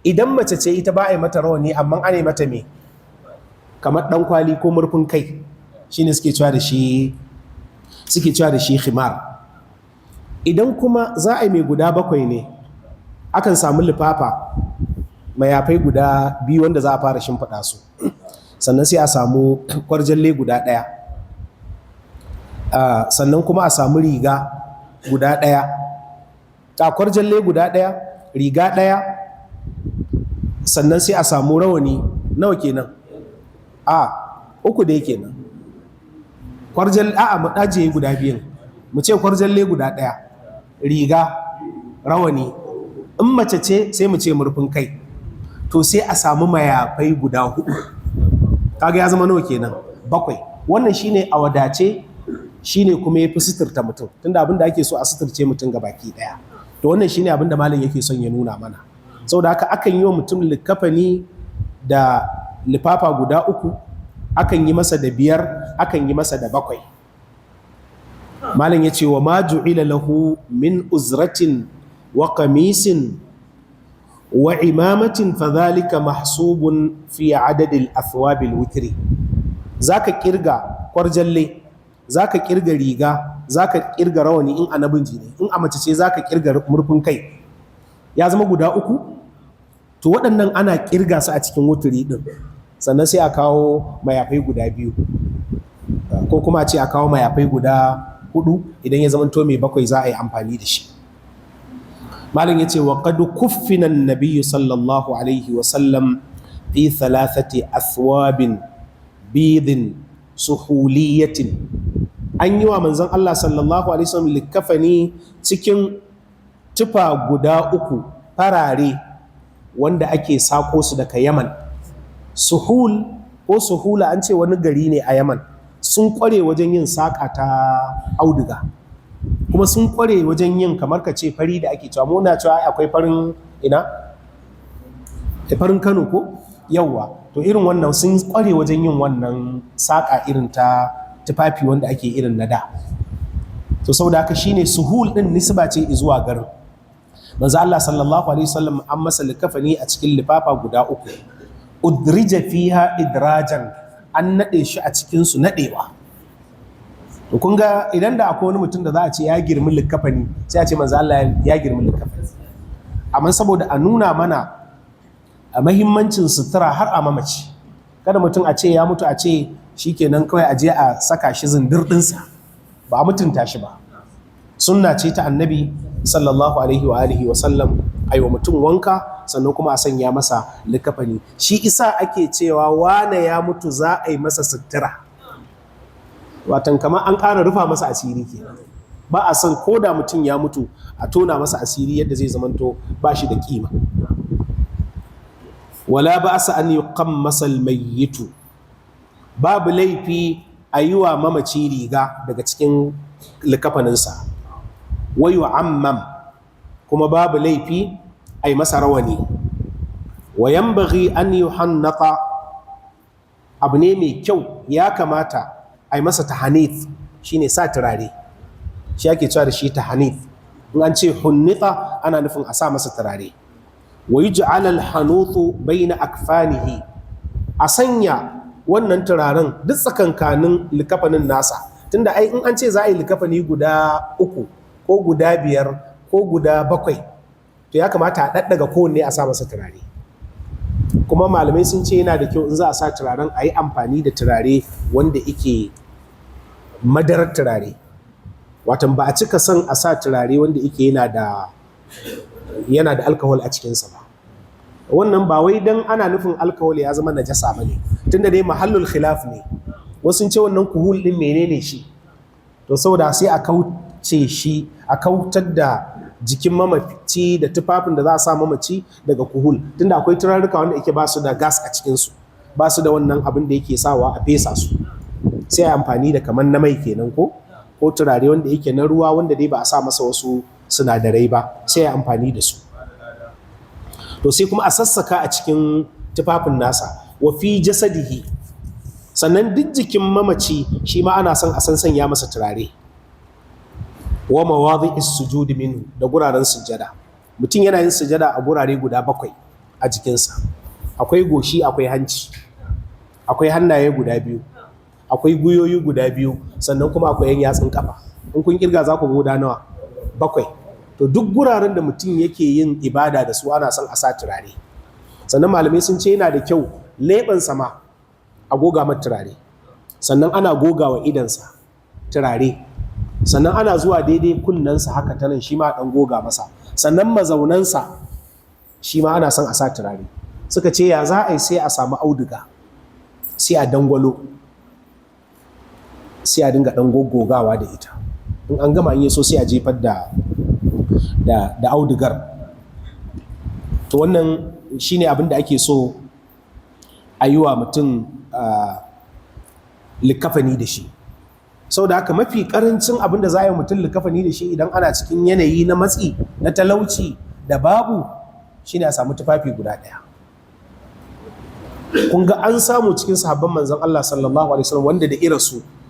idan mace ce ita ba a yi mata rawani amma ana yi mata me kamar dan kwali ko murfin kai shine suke cewa da shi khimar. Idan kuma za a yi mai guda 7 ne akan samu lifafa mayafai guda 2 wanda za a fara shimfiɗa su, sannan sai a samu kwarjalle guda 1, sannan kuma a samu riga guda 1, a kwarjalle guda 1, riga 1, sannan sai a samu rawani nawa kenan 3 dai kenan. Kwarjalle mu ɗajiye guda 2, mu ce kwarjalle guda 1, riga, rawani, in mace ce sai mu ce murfin kai, to sai a samu mayafai guda 4, kaga ya zama nawa kenan 7. Wannan shine a wadace, shine kuma yafi suturta mutum, tunda abin da ake so a suturce mutum ga baki daya. To wannan shine abin da malam yake son ya nuna mana. Saboda haka akan yi wa mutum likafani da lifafa guda 3, akan yi masa da 5, akan yi masa da 7. Malam ya ce wa ma ju'ila lahu min uzratin wa qamisin wa imamatin fadhalika mahsubun fi adadil athwabil witri. Zaka kirga kwarjalle, zaka kirga riga, zaka kirga rawani in a namiji ne, in a mace ce zaka kirga murfin kai, ya zama guda 3. To waɗannan ana kirga su a cikin wuturi din, sannan sai a kawo mayafai guda 2, ko kuma a ce a kawo mayafai guda 4 idan ya zama to mai 7 za a yi amfani da shi. Malam ya ce wa qad kuffina an-nabiy sallallahu alaihi wa sallam fi 3 athwabin bidin suhuliyatin. An yi wa manzon Allah sallallahu alaihi wasallam likafani cikin tufa guda 3 farare wanda ake sako su daga Yaman. Suhul ko suhula an ce wani gari ne a Yaman, sun kware wajen yin saƙa ta auduga, kuma sun kware wajen yin kamar ka ce fari da ake cewa, muna cewa akwai farin farin Kano ko yawwa, to irin wannan sun kware wajen yin wannan saƙa irin ta tufafi wanda ake irin na da. To saboda haka shine suhul din nisba ce zuwa garin. Manzo Allah sallallahu alaihi wasallam an masa likafani a cikin lifafa guda 3, udrija fiha idrajan, an nade shi a cikin su nadewa. To kun ga idan da akwai wani mutum da za a ce ya girmi likafani, sai a ce manzo Allah ya girmi likafani. Amma saboda a nuna mana a mahimmancin sutura har a mamaci, kada mutum a ce ya mutu a ce shikenan kawai a je a saka shi zindir dinsa, ba a mutunta shi ba. Sunna ce ta annabi sallallahu alaihi wa alihi wa sallam aiwa mutum wanka sannan kuma a sanya masa likafani. Shi isa ake cewa wane ya mutu za a yi masa sutura, watan kamar an ƙara rufa masa asiri kenan. Ba a san ko da mutum ya mutu a tona masa asiri yadda zai zamanto ba shi da kima. Wala ba'sa an yuqammasa al-mayyitu, babu laifi a yi wa mamaci riga daga cikin likafaninsa. Wa yu'ammam, kuma babu laifi a yi masa rawani. Wa yanbaghi an yuhannata, abu ne mai kyau, ya kamata a yi masa tahanith, shine sa turare, shi ake cewa da shi tahanith. In an ce hunnita ana nufin a sa masa turare. Wa yuj'al al-hanutu bayna akfanihi, a sanya wannan turaren duk tsakankanin likafanin nasa, tunda ai in an ce za a yi likafani guda 3 ko guda 5 ko guda 7, to ya kamata a daddaga kowanne a sa masa turare. Kuma malamai sun ce yana da kyau in za a sa turaren a yi amfani da turare wanda yake madarar turare, watan ba a cika son a sa turare wanda yake yana da alkohol a cikinsa ba. Wannan ba wai dan ana nufin alkohol ya zama najasa ba ne, tunda dai mahallul khilaf ne. Wasu ce wannan kuhul din menene shi, to saboda sai a kauce shi, a kautar da jikin mamaci da tufafin da za a sa mamaci daga kuhul, tunda akwai turaruka wanda yake ba su da gas a cikinsu, ba su da wannan abin da yake sawa a fesa su, sai a amfani da kamar na mai kenan ko turare wanda yake na ruwa wanda dai ba a sa masa wasu sinadarai ba, sai a amfani da su. To sai kuma a sassaka a cikin tufafin nasa. Wa fi jasadihi, sannan duk jikin mamaci shi ma ana son a sanya masa turare. Wa mawadhi'is sujudi minhu, da guraren sujjada. Mutum yana yin sujjada a gurare guda 7 a jikinsa. Akwai goshi, akwai hanci, akwai hannaye guda biyu, akwai guyoyi guda biyu, sannan kuma akwai yan yatsun kafa. In kun kirga za ku guda nawa? 7. To duk guraren da mutum yake yin ibada da su ana son a sa turare. Sannan malamai sun ce yana da kyau leɓen sama a goga mata turare, sannan ana goga wa idansa turare, sannan ana zuwa daidai kunnensa haka ta nan shi ma ɗan goga masa, sannan mazaunansa shi ma ana son a sa turare. Suka ce ya za a yi sai a samu auduga, sai a dangwalo, sai a dinga ɗan goggogawa da ita. In an gama in yi so sai a jefar da audugar. To wannan shi ne abin da ake so a yi wa mutum likafani da shi. Sau da haka mafi karancin abin da za a yi mutum likafani da shi idan ana cikin yanayi na matsi, na talauci da babu, shi ne a samu tufafi guda ɗaya. Kun ga an samu cikin sahabban manzon Allah sallallahu alaihi wasallam wanda da irinsu